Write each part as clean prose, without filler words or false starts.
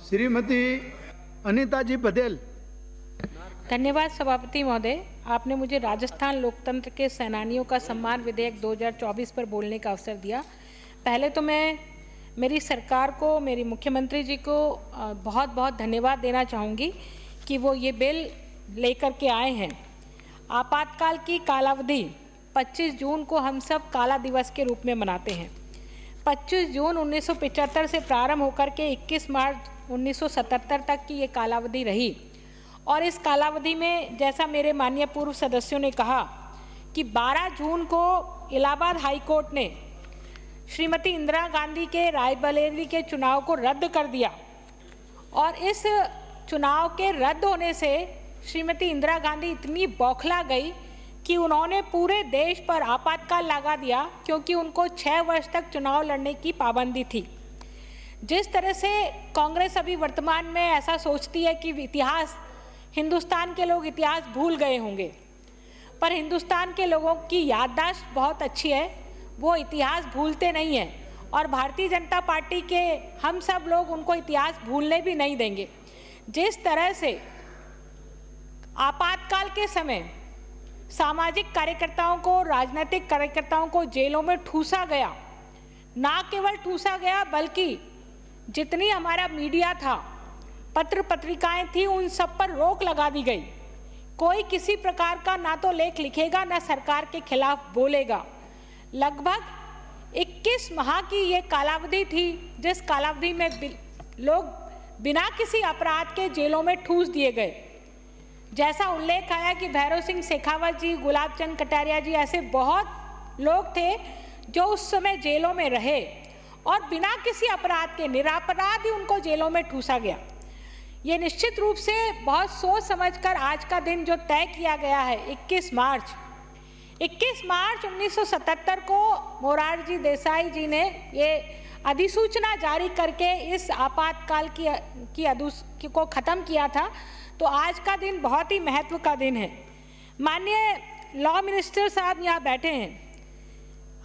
श्रीमती अनीताजी पटेल। धन्यवाद सभापति महोदय, आपने मुझे राजस्थान लोकतंत्र के सेनानियों का सम्मान विधेयक 2024 पर बोलने का अवसर दिया। पहले तो मैं मेरी सरकार को, मेरी मुख्यमंत्री जी को बहुत बहुत धन्यवाद देना चाहूँगी कि वो ये बिल लेकर के आए हैं। आपातकाल की कालावधि 25 जून को हम सब काला दिवस के रूप में मनाते हैं। 25 जून 1975 से प्रारंभ होकर के 21 मार्च 1977 तक की ये कालावधि रही और इस कालावधि में जैसा मेरे माननीय पूर्व सदस्यों ने कहा कि 12 जून को इलाहाबाद हाई कोर्ट ने श्रीमती इंदिरा गांधी के रायबरेली के चुनाव को रद्द कर दिया और इस चुनाव के रद्द होने से श्रीमती इंदिरा गांधी इतनी बौखला गई कि उन्होंने पूरे देश पर आपातकाल लगा दिया, क्योंकि उनको 6 वर्ष तक चुनाव लड़ने की पाबंदी थी। जिस तरह से कांग्रेस अभी वर्तमान में ऐसा सोचती है कि इतिहास, हिंदुस्तान के लोग इतिहास भूल गए होंगे, पर हिंदुस्तान के लोगों की याददाश्त बहुत अच्छी है, वो इतिहास भूलते नहीं हैं और भारतीय जनता पार्टी के हम सब लोग उनको इतिहास भूलने भी नहीं देंगे। जिस तरह से आपातकाल के समय सामाजिक कार्यकर्ताओं को, राजनीतिक कार्यकर्ताओं को जेलों में ठूसा गया, ना केवल ठूसा गया बल्कि जितनी हमारा मीडिया था, पत्र पत्रिकाएं थी, उन सब पर रोक लगा दी गई। कोई किसी प्रकार का ना तो लेख लिखेगा ना सरकार के खिलाफ बोलेगा। लगभग 21 माह की ये कालावधि थी, जिस कालावधि में लोग बिना किसी अपराध के जेलों में ठूस दिए गए। जैसा उल्लेख आया कि भैरव सिंह शेखावत जी, गुलाब चंद कटारिया जी, ऐसे बहुत लोग थे जो उस समय जेलों में रहे और बिना किसी अपराध के, निरपराध ही उनको जेलों में ठूसा गया। ये निश्चित रूप से बहुत सोच समझकर आज का दिन जो तय किया गया है 21 मार्च 1977 को मोरारजी देसाई जी ने ये अधिसूचना जारी करके इस आपातकाल को ख़त्म किया था, तो आज का दिन बहुत ही महत्व का दिन है। माननीय लॉ मिनिस्टर साहब यहाँ बैठे हैं,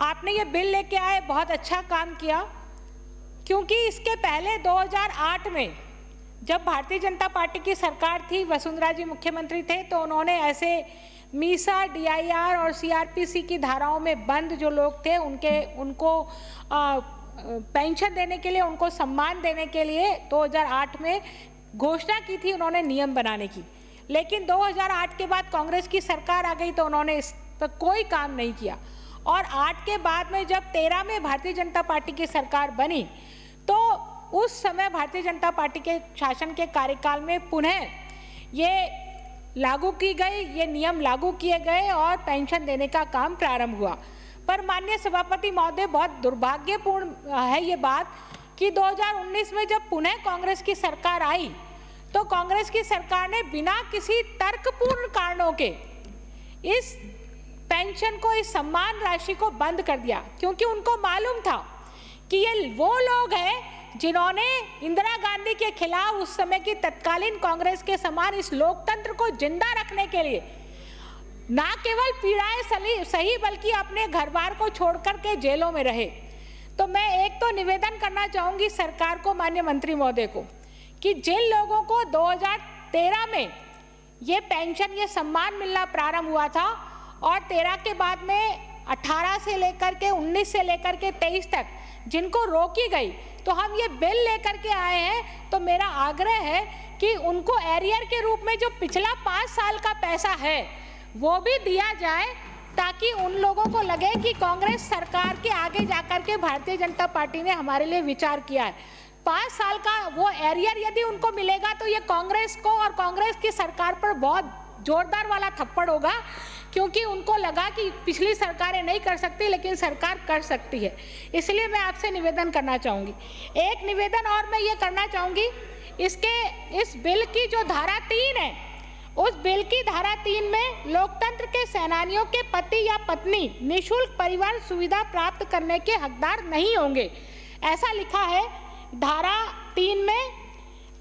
आपने ये बिल लेके आए, बहुत अच्छा काम किया, क्योंकि इसके पहले 2008 में जब भारतीय जनता पार्टी की सरकार थी, वसुंधरा जी मुख्यमंत्री थे, तो उन्होंने ऐसे मीसा, डीआईआर और सीआरपीसी की धाराओं में बंद जो लोग थे उनको पेंशन देने के लिए, उनको सम्मान देने के लिए 2008 में घोषणा की थी उन्होंने नियम बनाने की। लेकिन 2008 के बाद कांग्रेस की सरकार आ गई तो उन्होंने इस पर कोई काम नहीं किया और 8 के बाद में जब 13 में भारतीय जनता पार्टी की सरकार बनी तो उस समय भारतीय जनता पार्टी के शासन के कार्यकाल में पुनः ये लागू की गई, ये नियम लागू किए गए और पेंशन देने का काम प्रारंभ हुआ। पर माननीय सभापति महोदय, बहुत दुर्भाग्यपूर्ण है ये बात कि 2019 में जब पुनः कांग्रेस की सरकार आई तो कांग्रेस की सरकार ने बिना किसी तर्कपूर्ण कारणों के इस पेंशन को, इस सम्मान राशि को बंद कर दिया, क्योंकि उनको मालूम था कि ये वो लोग हैं जिन्होंने इंदिरा गांधी के खिलाफ उस समय की तत्कालीन कांग्रेस के समान इस लोकतंत्र को जिंदा रखने के लिए ना केवल पीड़ाएं सही बल्कि अपने घर बार को छोड़कर के जेलों में रहे। तो मैं एक तो निवेदन करना चाहूंगी सरकार को, माननीय मंत्री महोदय को, कि जिन लोगों को 2013 में ये पेंशन, ये सम्मान मिलना प्रारंभ हुआ था और 13 के बाद में 18 से लेकर के 19 से लेकर के 23 तक जिनको रोकी गई, तो हम ये बिल लेकर के आए हैं। तो मेरा आग्रह है कि उनको एरियर के रूप में जो पिछला 5 साल का पैसा है वो भी दिया जाए, ताकि उन लोगों को लगे कि कांग्रेस सरकार के आगे जाकर के भारतीय जनता पार्टी ने हमारे लिए विचार किया है। 5 साल का वो एरियर यदि उनको मिलेगा तो ये कांग्रेस को और कांग्रेस की सरकार पर बहुत जोरदार वाला थप्पड़ होगा, क्योंकि उनको लगा कि पिछली सरकारें नहीं कर सकती लेकिन सरकार कर सकती है। इसलिए मैं आपसे निवेदन करना चाहूँगी। एक निवेदन और मैं ये करना चाहूँगी, इस बिल की जो धारा 3 है, उस बिल की धारा 3 में लोकतंत्र के सेनानियों के पति या पत्नी निःशुल्क परिवहन सुविधा प्राप्त करने के हकदार नहीं होंगे, ऐसा लिखा है धारा 3 में।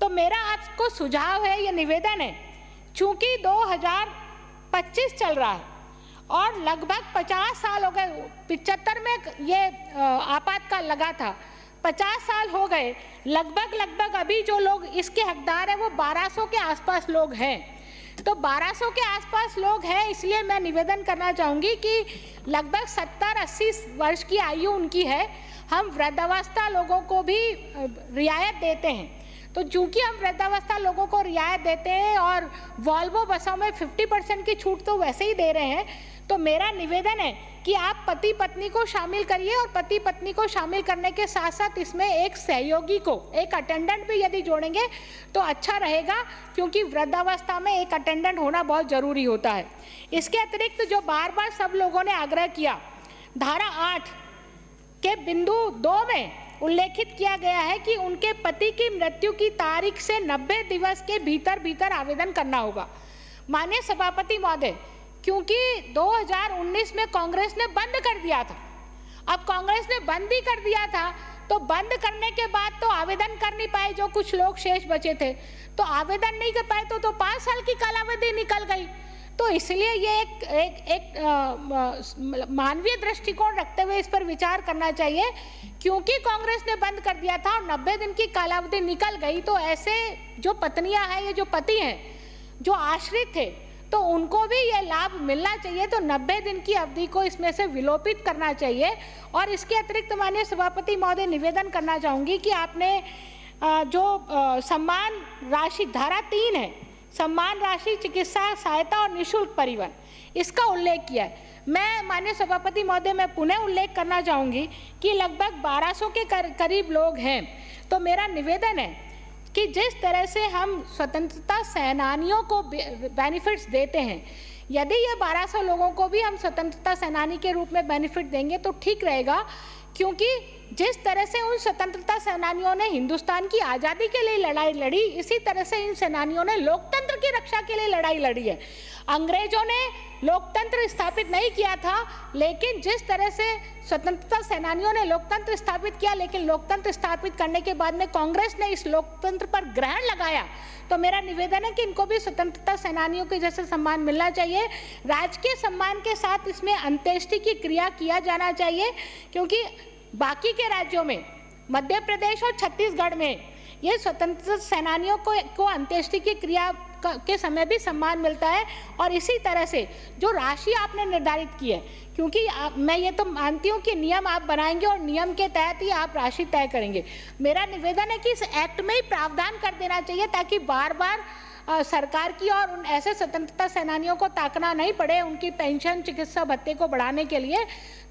तो मेरा आपको सुझाव है, ये निवेदन है, चूंकि 2025 चल रहा है और लगभग 50 साल हो गए, 75 में ये आपातकाल लगा था, 50 साल हो गए, लगभग अभी जो लोग इसके हकदार हैं वो 1200 के आसपास लोग हैं। तो 1200 के आसपास लोग हैं, इसलिए मैं निवेदन करना चाहूँगी कि लगभग 70-80 वर्ष की आयु उनकी है। हम वृद्धावस्था लोगों को भी रियायत देते हैं, तो चूंकि हम वृद्धावस्था लोगों को रियायत देते हैं और वॉल्वो बसों में 50% की छूट तो वैसे ही दे रहे हैं, तो मेरा निवेदन है कि आप पति पत्नी को शामिल करिए और पति पत्नी को शामिल करने के साथ साथ इसमें एक सहयोगी को, एक अटेंडेंट भी यदि जोड़ेंगे तो अच्छा रहेगा, क्योंकि वृद्धावस्था में एक अटेंडेंट होना बहुत ज़रूरी होता है। इसके अतिरिक्त जो बार बार सब लोगों ने आग्रह किया, धारा 8 के बिंदु 2 में उल्लेखित किया गया है कि उनके पति की मृत्यु की तारीख से 90 दिवस के भीतर आवेदन करना होगा। माननीय सभापति महोदय, क्योंकि 2019 में कांग्रेस ने बंद कर दिया था, अब कांग्रेस ने बंद ही कर दिया था, तो बंद करने के बाद तो आवेदन कर नहीं पाए जो कुछ लोग शेष बचे थे, तो आवेदन नहीं कर पाए तो 5 साल की कालावधि निकल गई। तो इसलिए ये एक मानवीय दृष्टिकोण रखते हुए इस पर विचार करना चाहिए, क्योंकि कांग्रेस ने बंद कर दिया था और 90 दिन की कालावधि निकल गई, तो ऐसे जो पत्नियां हैं, ये जो पति हैं जो आश्रित थे, तो उनको भी ये लाभ मिलना चाहिए। तो 90 दिन की अवधि को इसमें से विलोपित करना चाहिए। और इसके अतिरिक्त माननीय सभापति महोदय, निवेदन करना चाहूँगी कि आपने जो सम्मान राशि, धारा 3 है, सम्मान राशि, चिकित्सा सहायता और निःशुल्क परिवहन, इसका उल्लेख किया है। मैं माननीय सभापति महोदय, मैं पुनः उल्लेख करना चाहूँगी कि लगभग 1200 के करीब लोग हैं। तो मेरा निवेदन है कि जिस तरह से हम स्वतंत्रता सेनानियों को बेनिफिट्स देते हैं, यदि ये 1200 लोगों को भी हम स्वतंत्रता सेनानी के रूप में बेनिफिट देंगे तो ठीक रहेगा, क्योंकि जिस तरह से उन स्वतंत्रता सेनानियों ने हिंदुस्तान की आज़ादी के लिए लड़ाई लड़ी, इसी तरह से इन सेनानियों ने लोकतंत्र की रक्षा के लिए लड़ाई लड़ी है। अंग्रेजों ने लोकतंत्र स्थापित नहीं किया था, लेकिन जिस तरह से स्वतंत्रता सेनानियों ने लोकतंत्र स्थापित किया, लेकिन लोकतंत्र स्थापित करने के बाद में कांग्रेस ने इस लोकतंत्र पर ग्रहण लगाया। तो मेरा निवेदन है कि इनको भी स्वतंत्रता सेनानियों के जैसे सम्मान मिलना चाहिए। राजकीय सम्मान के साथ इसमें अंत्येष्टि की क्रिया किया जाना चाहिए, क्योंकि बाकी के राज्यों में, मध्य प्रदेश और छत्तीसगढ़ में, ये स्वतंत्रता सेनानियों को अंत्येष्टि की क्रिया के समय भी सम्मान मिलता है। और इसी तरह से जो राशि आपने निर्धारित की है, क्योंकि मैं ये तो मानती हूँ कि नियम आप बनाएंगे और नियम के तहत ही आप राशि तय करेंगे। मेरा निवेदन है कि इस एक्ट में ही प्रावधान कर देना चाहिए, ताकि बार बार सरकार की और उन ऐसे स्वतंत्रता सेनानियों को ताकना नहीं पड़े उनकी पेंशन, चिकित्सा भत्ते को बढ़ाने के लिए।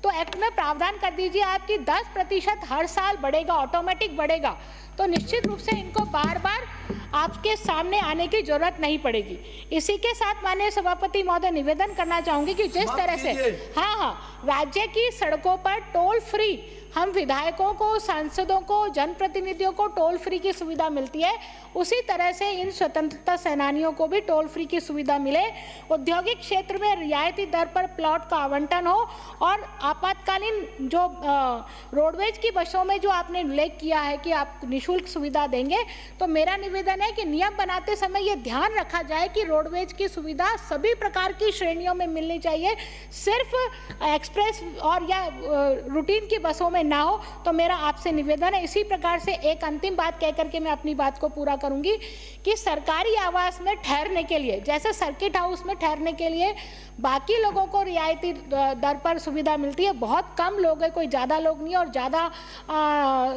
तो एक्ट में प्रावधान कर दीजिए आपकी 10% हर साल बढ़ेगा, ऑटोमेटिक बढ़ेगा, तो निश्चित रूप से इनको बार बार आपके सामने आने की जरूरत नहीं पड़ेगी। इसी के साथ माननीय सभापति महोदय, निवेदन करना चाहूंगी कि जिस तरह से राज्य की सड़कों पर टोल फ्री हम विधायकों को, सांसदों को, जनप्रतिनिधियों को टोल फ्री की सुविधा मिलती है, उसी तरह से इन स्वतंत्रता सेनानियों को भी टोल फ्री की सुविधा मिले। औद्योगिक क्षेत्र में रियायती दर पर प्लॉट का आवंटन हो, और आपातकालीन जो रोडवेज की बसों में जो आपने उल्लेख किया है कि आप निःशुल्क सुविधा देंगे, तो मेरा निवेदन है कि नियम बनाते समय ये ध्यान रखा जाए कि रोडवेज की सुविधा सभी प्रकार की श्रेणियों में मिलनी चाहिए, सिर्फ एक्सप्रेस और या रूटीन की बसों में ना हो। तो मेरा आपसे निवेदन है। इसी प्रकार से एक अंतिम बात कह करके मैं अपनी बात को पूरा करूंगी कि सरकारी आवास में ठहरने के लिए, जैसे सर्किट हाउस में ठहरने के लिए बाकी लोगों को रियायती दर पर सुविधा मिलती है, बहुत कम लोग हैं, कोई ज़्यादा लोग नहीं, और ज़्यादा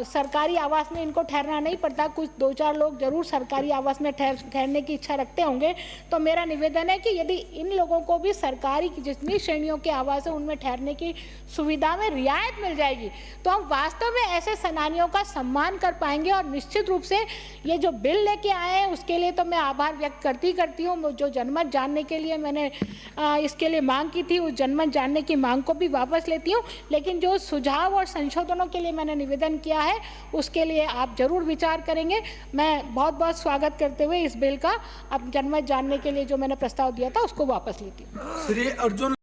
सरकारी आवास में इनको ठहरना नहीं पड़ता। कुछ 2-4 लोग जरूर सरकारी आवास में ठहरने की इच्छा रखते होंगे। तो मेरा निवेदन है कि यदि इन लोगों को भी सरकारी की जितनी श्रेणियों के आवास है उनमें ठहरने की सुविधा में रियायत मिल जाएगी, तो हम वास्तव में ऐसे सेनानियों का सम्मान कर पाएंगे। और निश्चित रूप से ये जो बिल लेके आए हैं उसके लिए तो मैं आभार व्यक्त करती हूँ। जो जनमत जानने के लिए मैंने इसके लिए मांग की थी, उस जनमत जानने की मांग को भी वापस लेती हूँ, लेकिन जो सुझाव और संशोधनों के लिए मैंने निवेदन किया है उसके लिए आप जरूर विचार करेंगे। मैं बहुत बहुत स्वागत करते हुए इस बिल का अब जनमत जानने के लिए जो मैंने प्रस्ताव दिया था उसको वापस लेती हूँ। श्री अर्जुन